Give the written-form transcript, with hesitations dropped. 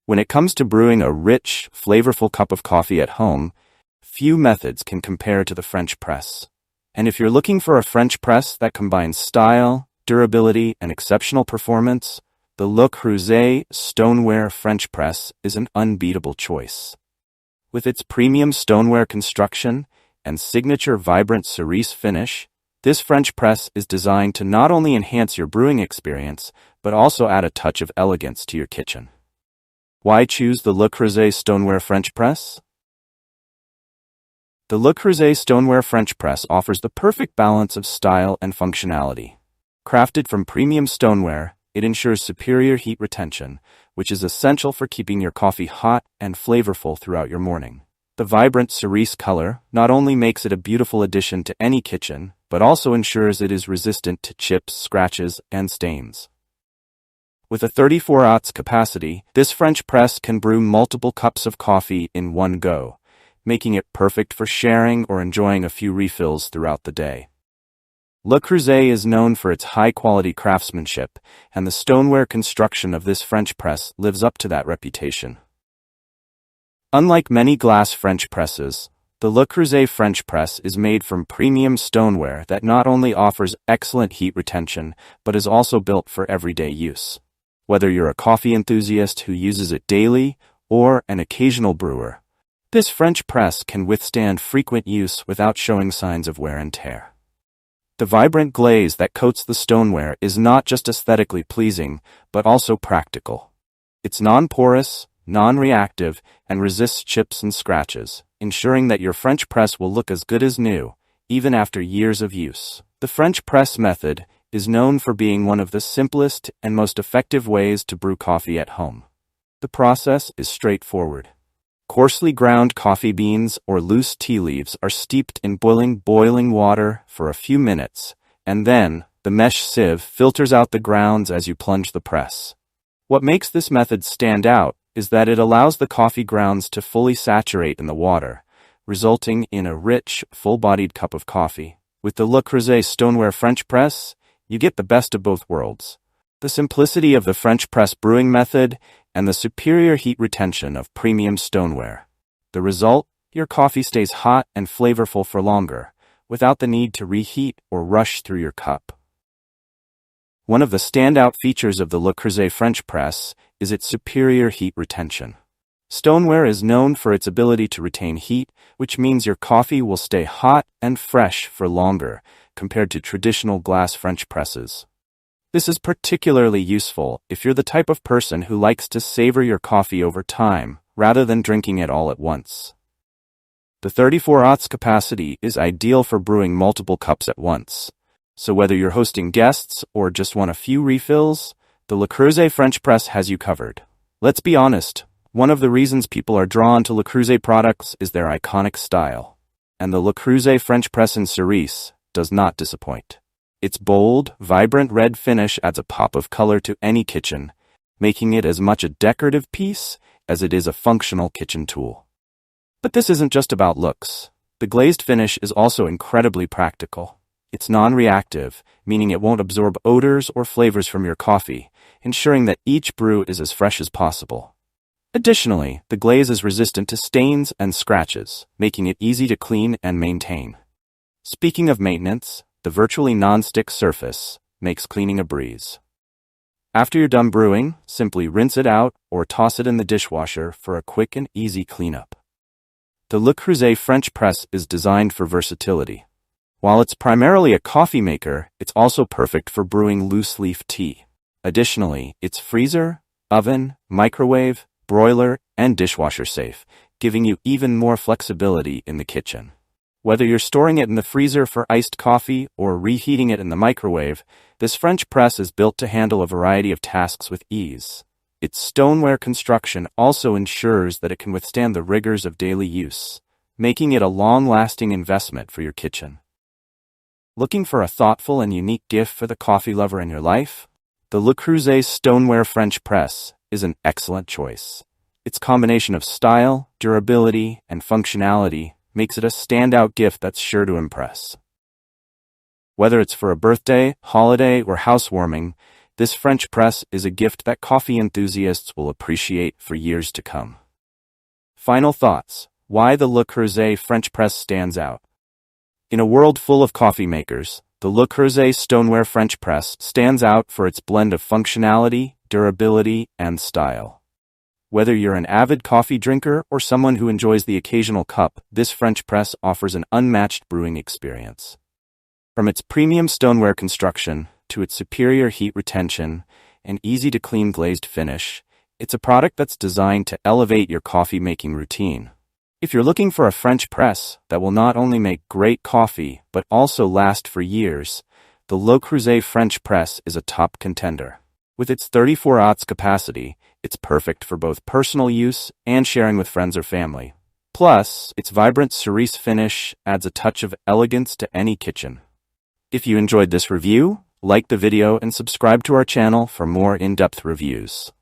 When it comes to brewing a rich, flavorful cup of coffee at home, few methods can compare to the French press. And if you're looking for a French press that combines style, durability, and exceptional performance, the Creuset Stoneware French Press is an unbeatable choice. With its premium stoneware construction and signature vibrant Cerise finish, this French press is designed to not only enhance your brewing experience, but also add a touch of elegance to your kitchen. Why choose the Creuset Stoneware French Press? The Creuset Stoneware French Press offers the perfect balance of style and functionality. Crafted from premium stoneware, it ensures superior heat retention, which is essential for keeping your coffee hot and flavorful throughout your morning. The vibrant cerise color not only makes it a beautiful addition to any kitchen, but also ensures it is resistant to chips, scratches, and stains. With a 34 capacity, this French press can brew multiple cups of coffee in one go, making it perfect for sharing or enjoying a few refills throughout the day. Le Creuset is known for its high-quality craftsmanship, and the stoneware construction of this French press lives up to that reputation. Unlike many glass French presses, the Le Creuset French press is made from premium stoneware that not only offers excellent heat retention, but is also built for everyday use. Whether you're a coffee enthusiast who uses it daily or an occasional brewer, this French press can withstand frequent use without showing signs of wear and tear. The vibrant glaze that coats the stoneware is not just aesthetically pleasing, but also practical. It's non-porous, non-reactive, and resists chips and scratches, ensuring that your French press will look as good as new, even after years of use. The French press method is known for being one of the simplest and most effective ways to brew coffee at home. The process is straightforward. Coarsely ground coffee beans or loose tea leaves are steeped in boiling water for a few minutes, and then the mesh sieve filters out the grounds as you plunge the press. What makes this method stand out is that it allows the coffee grounds to fully saturate in the water, resulting in a rich, full-bodied cup of coffee. With the Le Creuset Stoneware French Press, you get the best of both worlds: the simplicity of the French press brewing method and the superior heat retention of premium stoneware. The result? Your coffee stays hot and flavorful for longer, without the need to reheat or rush through your cup. One of the standout features of the Le Creuset French press is its superior heat retention. Stoneware is known for its ability to retain heat, which means your coffee will stay hot and fresh for longer compared to traditional glass French presses. This is particularly useful if you're the type of person who likes to savor your coffee over time, rather than drinking it all at once. The 34 capacity is ideal for brewing multiple cups at once. So whether you're hosting guests or just want a few refills, the Le Creuset French Press has you covered. Let's be honest, one of the reasons people are drawn to Le Creuset products is their iconic style. And the Le Creuset French Press in Cerise does not disappoint. Its bold, vibrant red finish adds a pop of color to any kitchen, making it as much a decorative piece as it is a functional kitchen tool. But this isn't just about looks. The glazed finish is also incredibly practical. It's non-reactive, meaning it won't absorb odors or flavors from your coffee, ensuring that each brew is as fresh as possible. Additionally, the glaze is resistant to stains and scratches, making it easy to clean and maintain. Speaking of maintenance, the virtually non-stick surface makes cleaning a breeze. After you're done brewing, simply rinse it out or toss it in the dishwasher for a quick and easy cleanup. The Le Creuset French Press is designed for versatility. While it's primarily a coffee maker, it's also perfect for brewing loose-leaf tea. Additionally, it's freezer, oven, microwave, broiler, and dishwasher-safe, giving you even more flexibility in the kitchen. Whether you're storing it in the freezer for iced coffee or reheating it in the microwave, this French press is built to handle a variety of tasks with ease. Its stoneware construction also ensures that it can withstand the rigors of daily use, making it a long-lasting investment for your kitchen. Looking for a thoughtful and unique gift for the coffee lover in your life? The Le Creuset Stoneware French Press is an excellent choice. Its combination of style, durability, and functionality makes it a standout gift that's sure to impress. Whether it's for a birthday, holiday, or housewarming, This French press is a gift that coffee enthusiasts will appreciate for years to come. Final thoughts. Why the Le Creuset French press stands out. In a world full of coffee makers, the Le Creuset Stoneware French Press stands out for its blend of functionality, durability, and style. Whether you're an avid coffee drinker or someone who enjoys the occasional cup, this French press offers an unmatched brewing experience. From its premium stoneware construction to its superior heat retention and easy-to-clean glazed finish, it's a product that's designed to elevate your coffee-making routine. If you're looking for a French press that will not only make great coffee but also last for years, the Le Creuset French Press is a top contender. With its 34 Oz capacity, it's perfect for both personal use and sharing with friends or family. Plus, its vibrant cerise finish adds a touch of elegance to any kitchen. If you enjoyed this review, like the video and subscribe to our channel for more in-depth reviews.